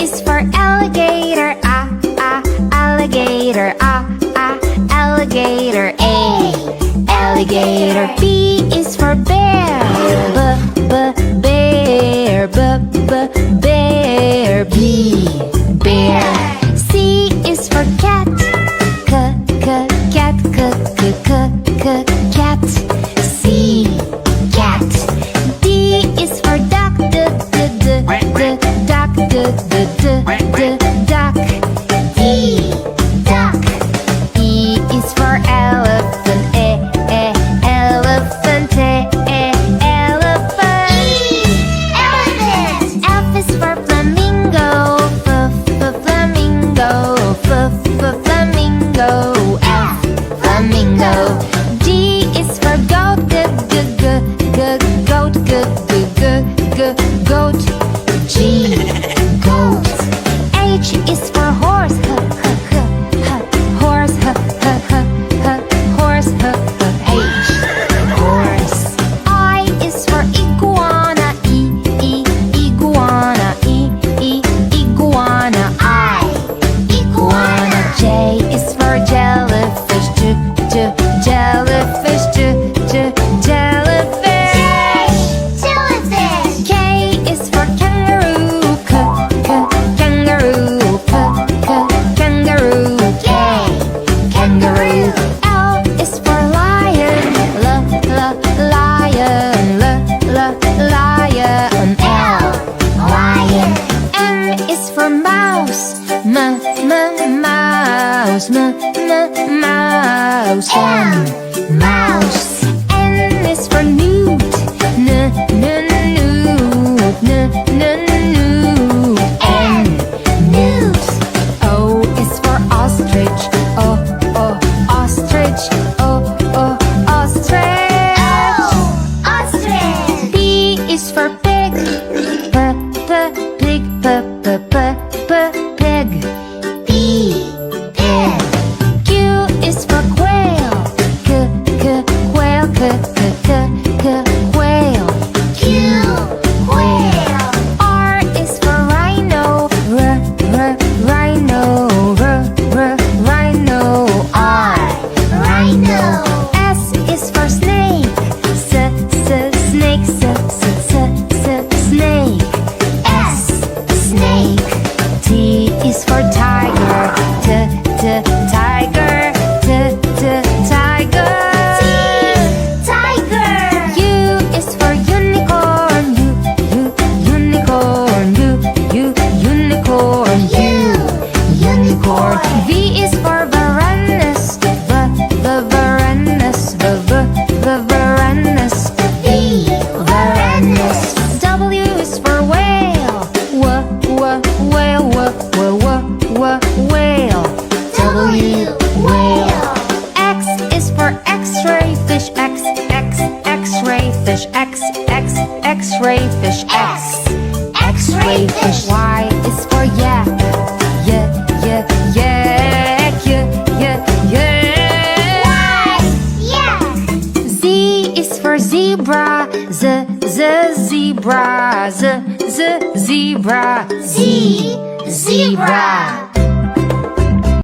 is for alligator, alligator, alligator. A, alligator. B is for bear, bear, bear. B, bear. C is for cat, cat, cat. C, cat. D is for duck, duck. E, duck. E is for elephant, elephant, elephant. E, elephant. F is for flamingo, flamingo, flamingo. F, flamingo. G is for goat, goat, goat. G, goat. H is for horse, horse, horse. H, horse. I is for iguana, iguana, iguana. I, iguana. J is for jellyfish, jellyfish, jellyfish. Mouse, mouse. N is for newt, newt. N, newt. O is for ostrich, ostrich, ostrich. Ostrich. P is for pig, pig, pig. P, pig. Q is for quail, quail, quail. Q, quail. R is for rhino, rhino, rhino. R, rhino. S is for snake, snake, snake. S, snake. T is for tiger, tiger, tiger. Tiger. U is for unicorn, unicorn, unicorn. U, unicorn. V is for varanus, varanus, varanus. V, varanus. W is for whale, whale, whale. W, whale. X is for x-ray fish, x-ray fish, x-ray fish, x-ray fish. Y is for yak, yak. Z is for zebra, zebra, zebra. Z, zebra.